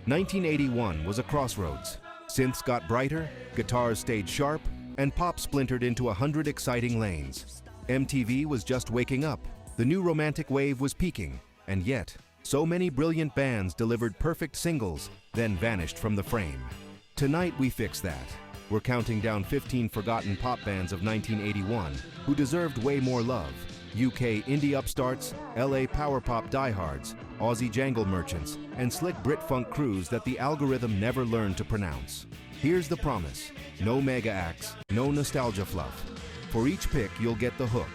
1981 was a crossroads. Synths got brighter, guitars stayed sharp, and pop splintered into 100 exciting lanes. MTV was just waking up. The new romantic wave was peaking, and yet, so many brilliant bands delivered perfect singles, then vanished from the frame. Tonight we fix that. We're counting down 15 forgotten pop bands of 1981 who deserved way more love. UK indie upstarts, LA power pop diehards, Aussie jangle merchants, and slick Brit-funk crews that the algorithm never learned to pronounce. Here's the promise: no mega acts, no nostalgia fluff. For each pick, you'll get the hook,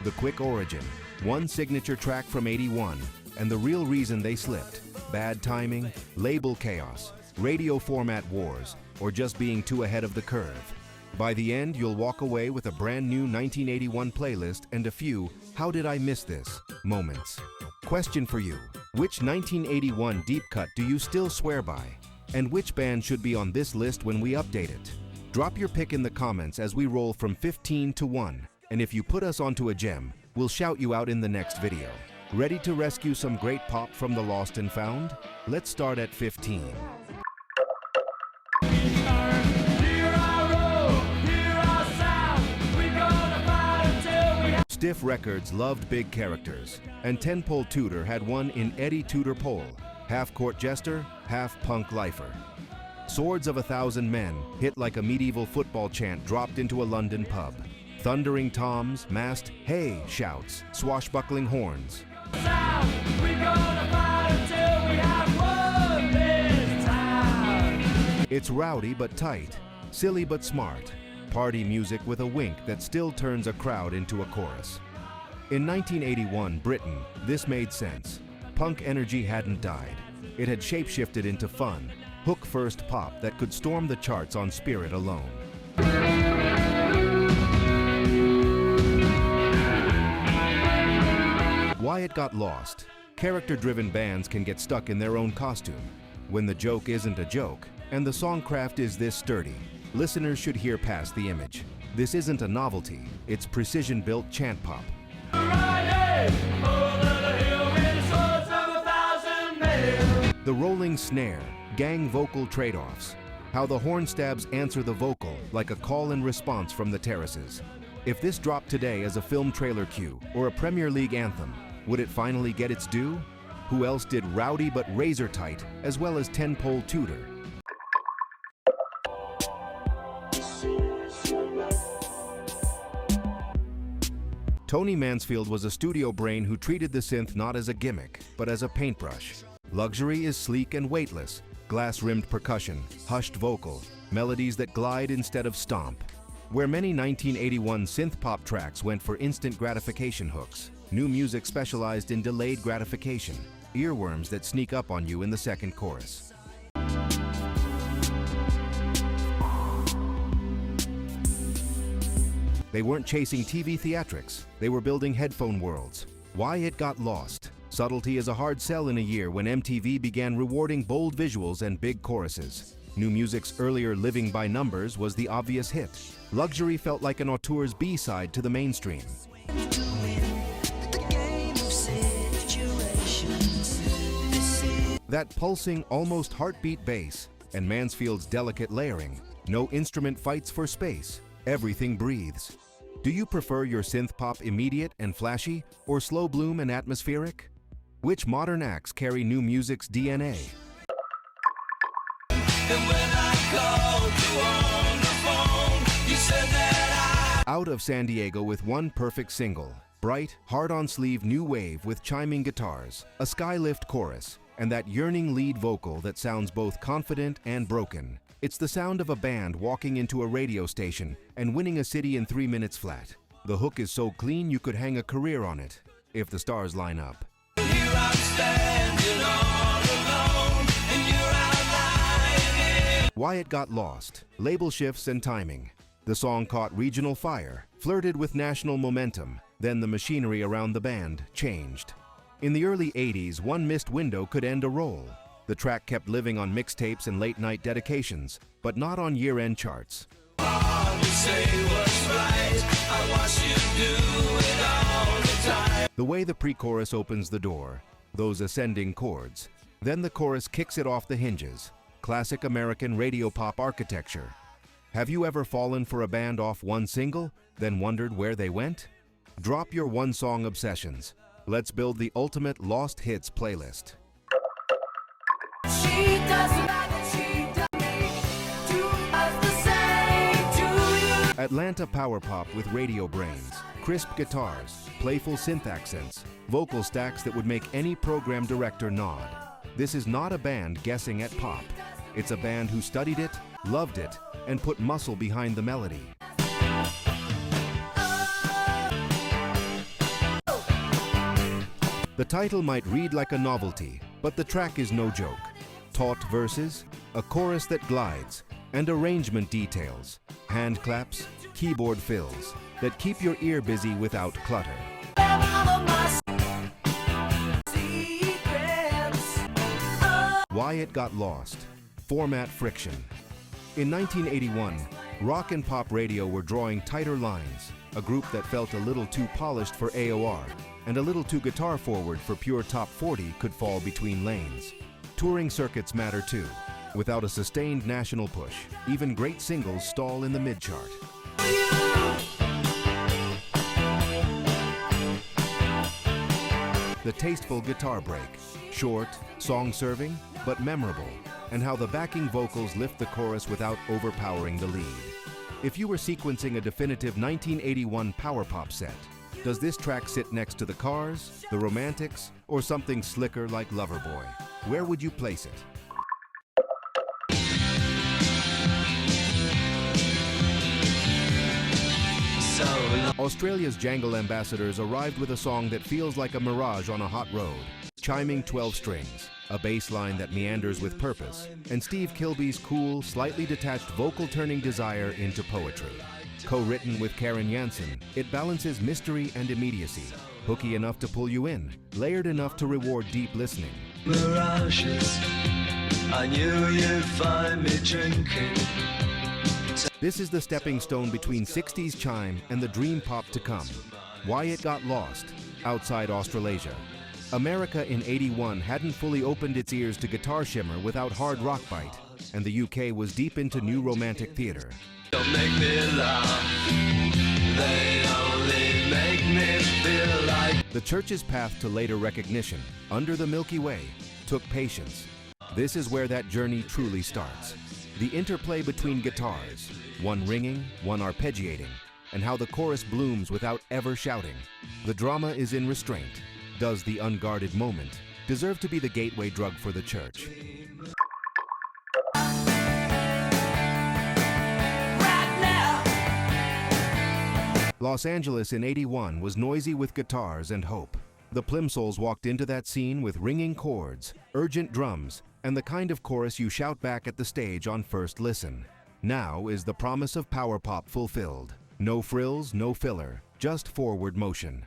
the quick origin, one signature track from '81, and the real reason they slipped: bad timing, label chaos, radio format wars, or just being too ahead of the curve. By the end, you'll walk away with a brand new 1981 playlist and a few "How did I miss this?" moments. Question for you: which 1981 deep cut do you still swear by? And which band should be on this list when we update it? Drop your pick in the comments as we roll from 15 to 1. And if you put us onto a gem, we'll shout you out in the next video. Ready to rescue some great pop from the lost and found? Let's start at 15. Stiff Records loved big characters, and Tenpole Tudor had one in Eddie Tudor Pole, half-court jester, half-punk lifer. Swords of 1,000 Men hit like a medieval football chant dropped into a London pub. Thundering toms, masked "Hey" shouts, swashbuckling horns. It's rowdy but tight, silly but smart. Party music with a wink that still turns a crowd into a chorus. In 1981 Britain, this made sense. Punk energy hadn't died. It had shapeshifted into fun, hook-first pop that could storm the charts on spirit alone. Why it got lost. Character-driven bands can get stuck in their own costume. When the joke isn't a joke, and the songcraft is this sturdy, listeners should hear past the image. This isn't a novelty, it's precision-built chant pop. The rolling snare, gang vocal trade-offs. How the horn stabs answer the vocal like a call and response from the terraces. If this dropped today as a film trailer cue or a Premier League anthem, would it finally get its due? Who else did rowdy but razor tight, as well as Tenpole Tudor? Tony Mansfield was a studio brain who treated the synth not as a gimmick, but as a paintbrush. Luxury is sleek and weightless, glass-rimmed percussion, hushed vocal, melodies that glide instead of stomp. Where many 1981 synth-pop tracks went for instant gratification hooks, new music specialized in delayed gratification, earworms that sneak up on you in the second chorus. They weren't chasing TV theatrics, they were building headphone worlds. Why it got lost. Subtlety is a hard sell in a year when MTV began rewarding bold visuals and big choruses. New music's earlier Living by Numbers was the obvious hit. Luxury felt like an auteur's B-side to the mainstream. That pulsing, almost heartbeat bass, and Mansfield's delicate layering. No instrument fights for space. Everything breathes. Do you prefer your synth pop immediate and flashy, or slow bloom and atmospheric? Which modern acts carry new music's DNA? Out of San Diego with one perfect single. Bright, hard-on-sleeve new wave with chiming guitars, a skylift chorus, and that yearning lead vocal that sounds both confident and broken. It's the sound of a band walking into a radio station and winning a city in 3 minutes flat. The hook is so clean you could hang a career on it, if the stars line up. Here I'm standing all alone, and you're outlining. Why it got lost. Label shifts and timing. The song caught regional fire, flirted with national momentum, then the machinery around the band changed. In the early 80s, one missed window could end a roll. The track kept living on mixtapes and late-night dedications, but not on year-end charts. The way the pre-chorus opens the door, those ascending chords, Then the chorus kicks it off the hinges. Classic American radio pop architecture. Have you ever fallen for a band off one single, then wondered where they went? Drop your one-song obsessions. Let's build the ultimate lost hits playlist. Atlanta power pop with radio brains, crisp guitars, playful synth accents, vocal stacks that would make any program director nod. This is not a band guessing at pop. It's a band who studied it, loved it, and put muscle behind the melody. The title might read like a novelty, but the track is no joke. Taut verses, a chorus that glides, and arrangement details, hand claps, keyboard fills, that keep your ear busy without clutter. Why it got lost. Format friction. In 1981, rock and pop radio were drawing tighter lines, a group that felt a little too polished for AOR, and a little too guitar-forward for pure top 40 could fall between lanes. Touring circuits matter too. Without a sustained national push, even great singles stall in the mid-chart. The tasteful guitar break, short, song-serving, but memorable, and how the backing vocals lift the chorus without overpowering the lead. If you were sequencing a definitive 1981 power pop set, does this track sit next to the Cars, the Romantics, or something slicker like Loverboy? Where would you place it? Australia's jangle ambassadors arrived with a song that feels like a mirage on a hot road. Chiming 12 strings, a bass line that meanders with purpose, and Steve Kilby's cool, slightly detached vocal-turning desire into poetry. Co-written with Karen Jansen, it balances mystery and immediacy, hooky enough to pull you in, layered enough to reward deep listening. Mirages, I knew you'd find me drinking. This is the stepping stone between 60s chime and the dream pop to come. Why it got lost outside Australasia. America in '81 hadn't fully opened its ears to guitar shimmer without hard rock bite, and the UK was deep into new romantic theater. Don't make me laugh, they only make me feel like. The Church's path to later recognition, under the Milky Way, took patience. This is where that journey truly starts. The interplay between guitars, one ringing, one arpeggiating, and how the chorus blooms without ever shouting. The drama is in restraint. Does the unguarded moment deserve to be the gateway drug for the Church? Los Angeles in '81 was noisy with guitars and hope. The Plimsouls walked into that scene with ringing chords, urgent drums, and the kind of chorus you shout back at the stage on first listen. Now is the promise of power pop fulfilled. No frills, no filler, just forward motion.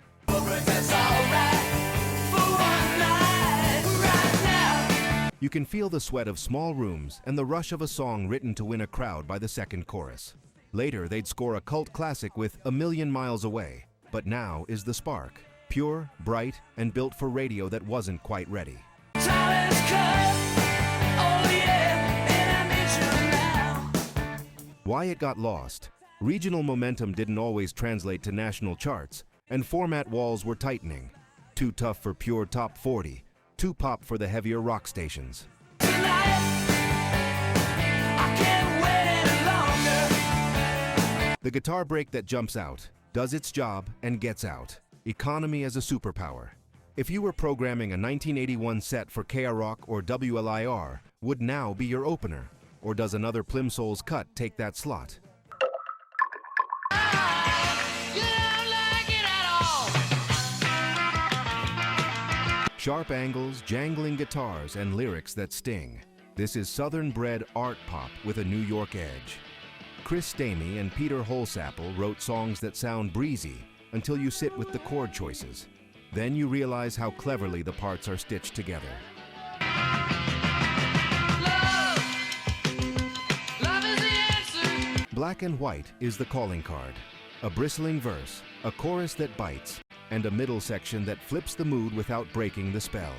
You can feel the sweat of small rooms and the rush of a song written to win a crowd by the second chorus. Later, they'd score a cult classic with A Million Miles Away, but now is the spark. Pure, bright, and built for radio that wasn't quite ready. Why it got lost. Regional momentum didn't always translate to national charts, and format walls were tightening. Too tough for pure top 40, too pop for the heavier rock stations. The guitar break that jumps out, does its job, and gets out. Economy as a superpower. If you were programming a 1981 set for KROC or WLIR, would now be your opener? Or does another Plimsouls cut take that slot? Sharp angles, jangling guitars, and lyrics that sting. This is Southern-bred art pop with a New York edge. Chris Stamey and Peter Holsapple wrote songs that sound breezy until you sit with the chord choices. Then you realize how cleverly the parts are stitched together. Love is the answer. Black and White is the calling card. A bristling verse, a chorus that bites, and a middle section that flips the mood without breaking the spell.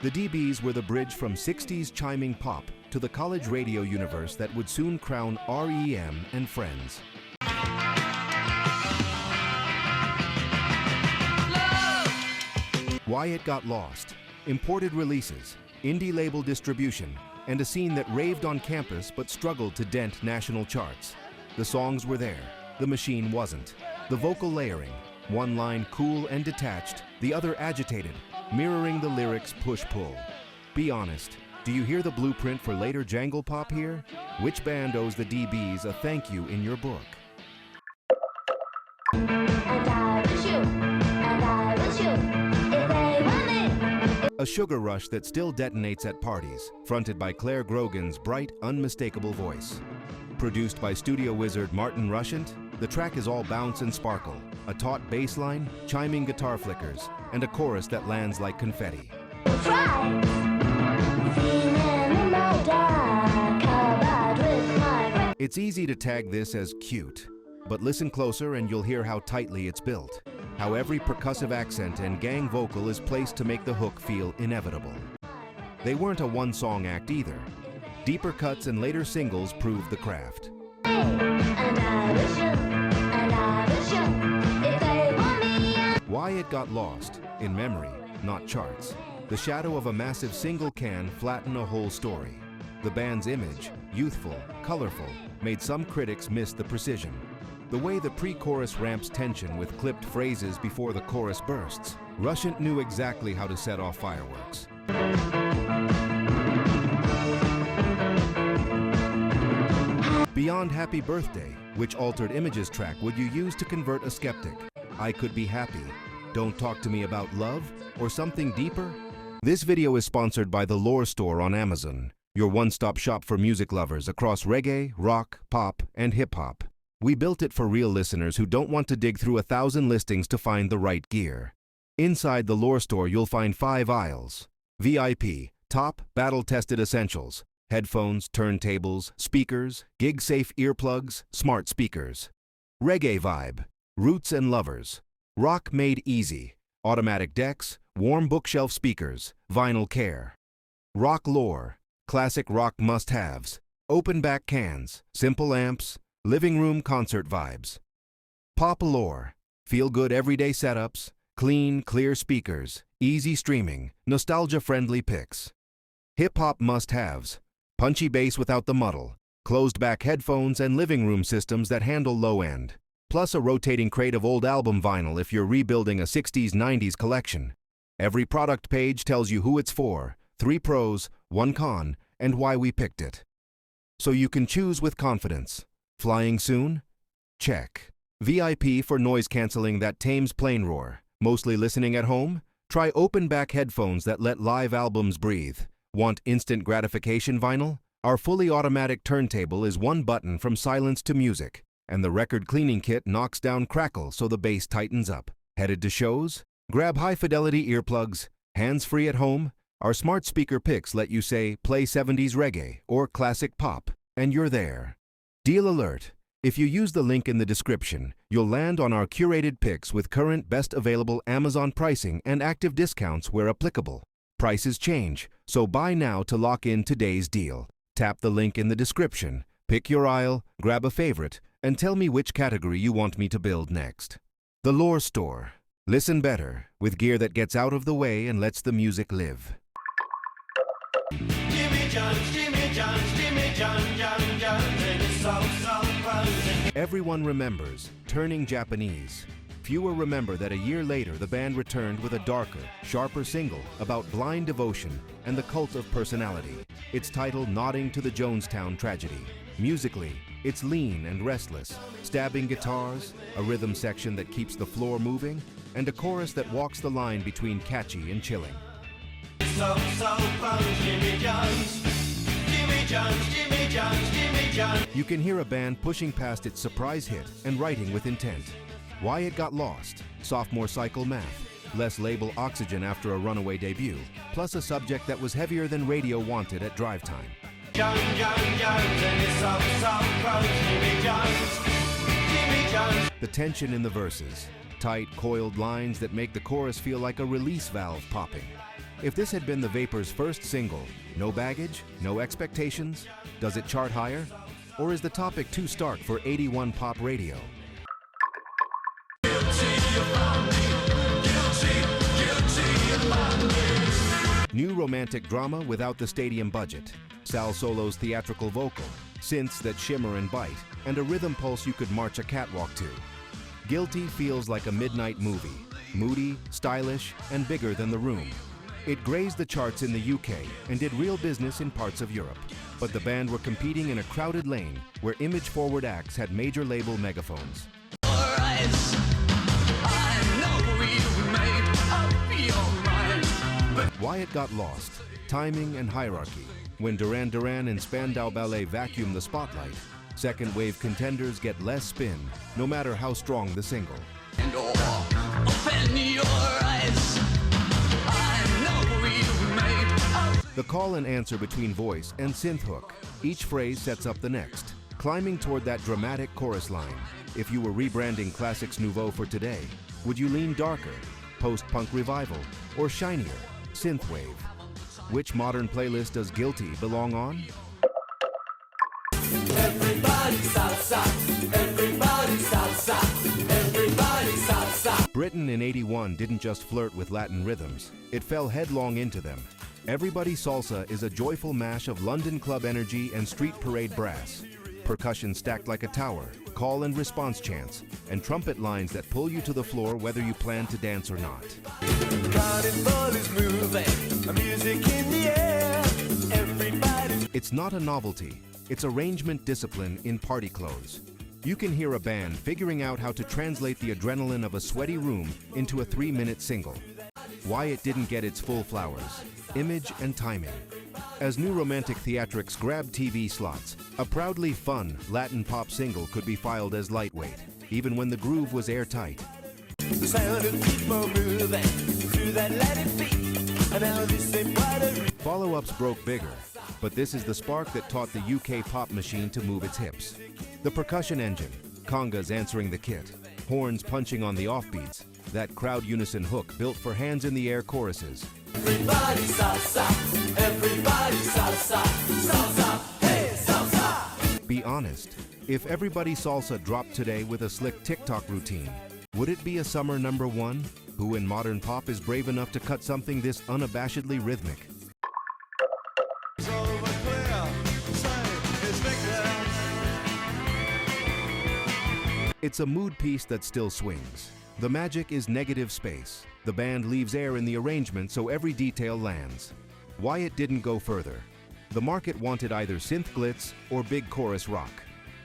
The DBs were the bridge from 60s chiming pop to the college radio universe that would soon crown REM and Friends. Why It Got Lost, imported releases, indie label distribution, and a scene that raved on campus but struggled to dent national charts. The songs were there, the machine wasn't. The vocal layering, one line cool and detached, the other agitated, mirroring the lyrics push-pull. Be honest, do you hear the blueprint for later jangle pop here? Which band owes the DBs a thank you in your book? And I wish you, and I wish you, if they want me. A sugar rush that still detonates at parties, fronted by Claire Grogan's bright, unmistakable voice. Produced by studio wizard Martin Rushent, the track is all bounce and sparkle, a taut bass line, chiming guitar flickers, and a chorus that lands like confetti. Try. Feeling in my dark, covered with my... It's easy to tag this as cute, but listen closer and you'll hear how tightly it's built, how every percussive accent and gang vocal is placed to make the hook feel inevitable. They weren't a one-song act either. Deeper cuts and later singles proved the craft. And I wish you, and I wish you, if they want me. Why It Got Lost, in memory, not charts. The shadow of a massive single can flatten a whole story. The band's image, youthful, colorful, made some critics miss the precision. The way the pre-chorus ramps tension with clipped phrases before the chorus bursts, Rushent knew exactly how to set off fireworks. Beyond Happy Birthday, which altered images track would you use to convert a skeptic? I Could Be Happy, Don't Talk to Me About Love, or something deeper? This video is sponsored by the Lore Store on Amazon, your one-stop shop for music lovers across reggae, rock, pop, and hip-hop. We built it for real listeners who don't want to dig through 1,000 listings to find the right gear. Inside the Lore Store, you'll find 5 aisles. VIP, top, battle-tested essentials. Headphones, turntables, speakers, gig-safe earplugs, smart speakers. Reggae vibe, roots and lovers. Rock made easy, automatic decks, warm bookshelf speakers, vinyl care. Rock lore, classic rock must-haves, open back cans, simple amps, living room concert vibes. Pop lore, feel-good everyday setups, clean, clear speakers, easy streaming, nostalgia-friendly picks. Hip-hop must-haves, punchy bass without the muddle, closed-back headphones and living room systems that handle low-end, plus a rotating crate of old album vinyl if you're rebuilding a 60s-90s collection. Every product page tells you who it's for, 3 pros, 1 con, and why we picked it. So you can choose with confidence. Flying soon? Check. VIP for noise canceling that tames plane roar. Mostly listening at home? Try open-back headphones that let live albums breathe. Want instant gratification vinyl? Our fully automatic turntable is 1 button from silence to music, and the record cleaning kit knocks down crackle so the bass tightens up. Headed to shows? Grab high-fidelity earplugs, hands-free at home. Our smart speaker picks let you say, play 70s reggae or classic pop, and you're there. Deal alert! If you use the link in the description, you'll land on our curated picks with current best available Amazon pricing and active discounts where applicable. Prices change, so buy now to lock in today's deal. Tap the link in the description, pick your aisle, grab a favorite, and tell me which category you want me to build next. The Lore Store. Listen better, with gear that gets out of the way and lets the music live. Jimmy John's, Jimmy John's, Jimmy John, John, John, and it's so frozen. Everyone remembers Turning Japanese. Fewer remember that a year later the band returned with a darker, sharper single about blind devotion and the cult of personality. It's titled Nodding to the Jonestown Tragedy. Musically, it's lean and restless, stabbing guitars, a rhythm section that keeps the floor moving, and a chorus that walks the line between catchy and chilling. So frozen, Jimmy John's, Jimmy John's, Jimmy John's, Jimmy John's. You can hear a band pushing past its surprise hit and writing with intent. Why It Got Lost, sophomore cycle math, less label oxygen after a runaway debut, plus a subject that was heavier than radio wanted at drive time. John, John, John's, and it's so frozen, Jimmy John's, Jimmy John's. The tension in the verses, tight, coiled lines that make the chorus feel like a release valve popping. If this had been the Vapor's first single, no baggage, no expectations, does it chart higher? Or is the topic too stark for 81 pop radio? New romantic drama without the stadium budget, Sal Solo's theatrical vocal, synths that shimmer and bite, and a rhythm pulse you could march a catwalk to. Guilty feels like a midnight movie, moody, stylish, and bigger than The Room. It grazed the charts in the UK and did real business in parts of Europe. But the band were competing in a crowded lane where image-forward acts had major label megaphones. Why it got lost, timing and hierarchy. When Duran Duran and Spandau Ballet vacuum the spotlight, second-wave contenders get less spin, no matter how strong the single. The call and answer between voice and synth hook. Each phrase sets up the next, climbing toward that dramatic chorus line. If you were rebranding Classix Nouveaux for today, would you lean darker, post-punk revival, or shinier, synthwave? Which modern playlist does Guilty belong on? Everybody salsa, everybody salsa, everybody salsa. Britain in '81 didn't just flirt with Latin rhythms, it fell headlong into them. Everybody Salsa is a joyful mash of London club energy and street parade brass. Percussion stacked like a tower, call and response chants, and trumpet lines that pull you to the floor whether you plan to dance or not. Carnival is moving, music in the air, everybody. It's not a novelty, it's arrangement discipline in party clothes. You can hear a band figuring out how to translate the adrenaline of a sweaty room into a 3-minute single. Why it didn't get its full flowers, image and timing. As new romantic theatrics grabbed TV slots, a proudly fun Latin pop single could be filed as lightweight, even when the groove was airtight. The sound of people moving through that Latin beat, and now this ain't what I read. Follow-ups broke bigger, but this is the spark that taught the UK pop machine to move its hips. The percussion engine, congas answering the kit, horns punching on the offbeats, that crowd unison hook built for hands-in-the-air choruses. Everybody salsa, everybody salsa, salsa, hey salsa. Be honest, if Everybody Salsa dropped today with a slick TikTok routine, would it be a summer #1? Who in modern pop is brave enough to cut something this unabashedly rhythmic? It's a mood piece that still swings. The magic is negative space. The band leaves air in the arrangement so every detail lands. Why it didn't go further? The market wanted either synth glitz or big chorus rock.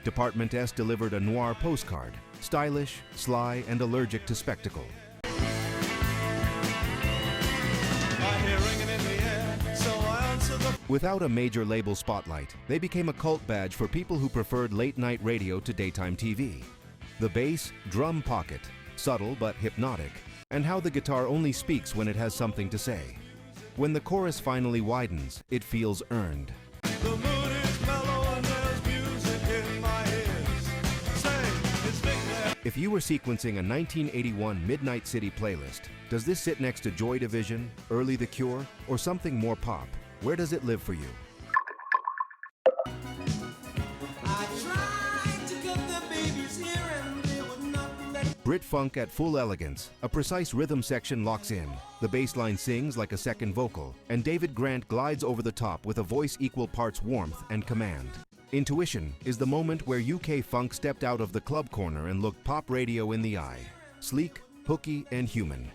Department S delivered a noir postcard, stylish, sly, and allergic to spectacle. Without a major label spotlight, they became a cult badge for people who preferred late-night radio to daytime TV. The bass, drum pocket, subtle but hypnotic, and how the guitar only speaks when it has something to say. When the chorus finally widens, it feels earned. The mood is mellow and there's music in my ears. Say, it's Big Man. If you were sequencing a 1981 Midnight City playlist, does this sit next to Joy Division, Early The Cure, or something more pop? Where does it live for you? Brit-funk at full elegance, a precise rhythm section locks in. The bass line sings like a second vocal, and David Grant glides over the top with a voice equal parts warmth and command. Intuition is the moment where UK funk stepped out of the club corner and looked pop radio in the eye. Sleek, hooky, and human.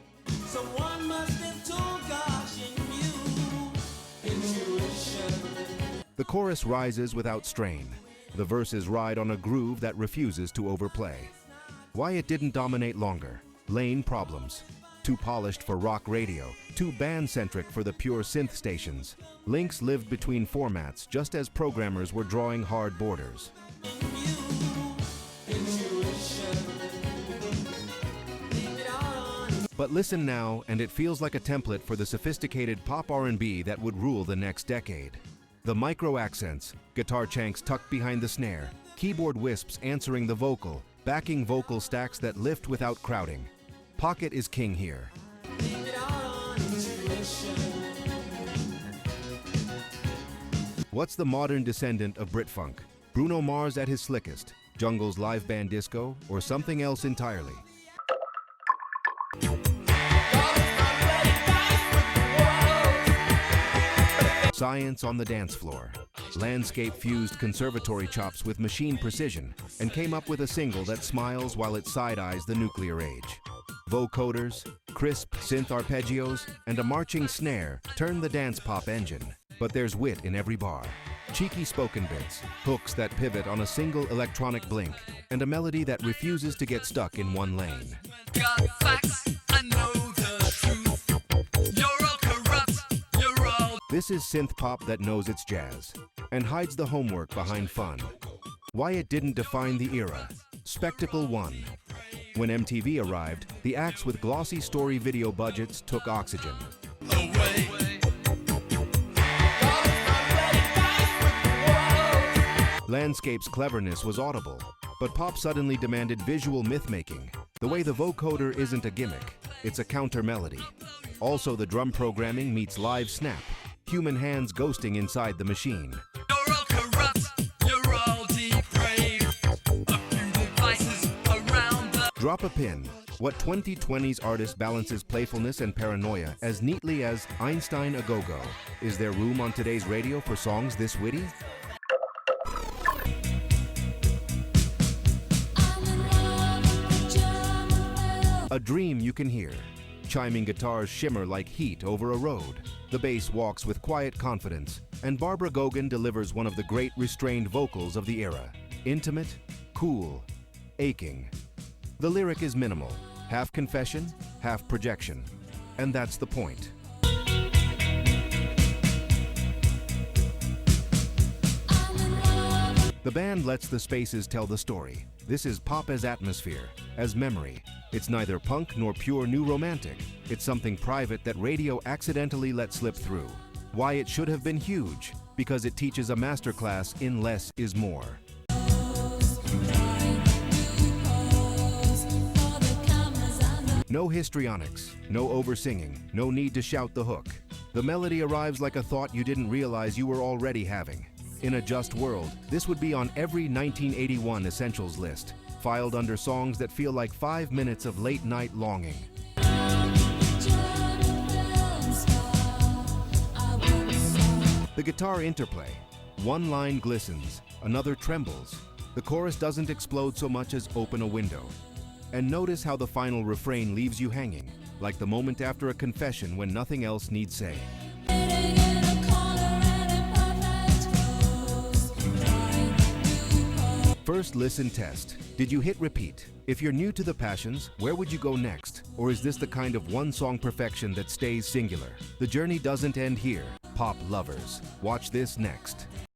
Someone must have told gosh in you. Intuition. The chorus rises without strain. The verses ride on a groove that refuses to overplay. Why it didn't dominate longer? Lane problems. Too polished for rock radio, too band-centric for the pure synth stations. Linx lived between formats just as programmers were drawing hard borders. But listen now, and it feels like a template for the sophisticated pop R&B that would rule the next decade. The micro accents, guitar chanks tucked behind the snare, keyboard wisps answering the vocal, backing vocal stacks that lift without crowding. Pocket is king here. What's the modern descendant of Brit-funk? Bruno Mars at his slickest, Jungle's live band disco, or something else entirely? Science on the dance floor. Landscape fused conservatory chops with machine precision and came up with a single that smiles while it side-eyes the nuclear age. Vocoders, crisp synth arpeggios, and a marching snare turn the dance pop engine. But there's wit in every bar. Cheeky spoken bits, hooks that pivot on a single electronic blink, and a melody that refuses to get stuck in one lane. Got facts, I know the truth. You're all corrupt, you're all... This is synth pop that knows its jazz and hides the homework behind fun. Why it didn't define the era. Spectacle 1. When MTV arrived, the acts with glossy story video budgets took oxygen. away. Landscape's cleverness was audible, but pop suddenly demanded visual myth-making. The way the vocoder isn't a gimmick, it's a counter-melody. Also, the drum programming meets live snap, human hands ghosting inside the machine. You're all corrupt, you're all depraved. A few devices around the... Drop a pin. What 2020's artist balances playfulness and paranoia as neatly as Einstein a Go-Go? Is there room on today's radio for songs this witty? A dream you can hear. Chiming guitars shimmer like heat over a road. The bass walks with quiet confidence, and Barbara Gogan delivers one of the great restrained vocals of the era. Intimate, cool, aching. The lyric is minimal, half confession, half projection. And that's the point. The band lets the spaces tell the story. This is pop as atmosphere, as memory. It's neither punk nor pure new romantic. It's something private that radio accidentally let slip through. Why it should have been huge? Because it teaches a masterclass in less is more. No histrionics, no over-singing, no need to shout the hook. The melody arrives like a thought you didn't realize you were already having. In a just world, this would be on every 1981 essentials list, filed under songs that feel like 5 minutes of late-night longing. The guitar interplay. One line glistens, another trembles. The chorus doesn't explode so much as open a window. And notice how the final refrain leaves you hanging, like the moment after a confession when nothing else needs saying. First listen test. Did you hit repeat? If you're new to the passions, where would you go next? Or is this the kind of one-song perfection that stays singular? The journey doesn't end here. Pop lovers, watch this next.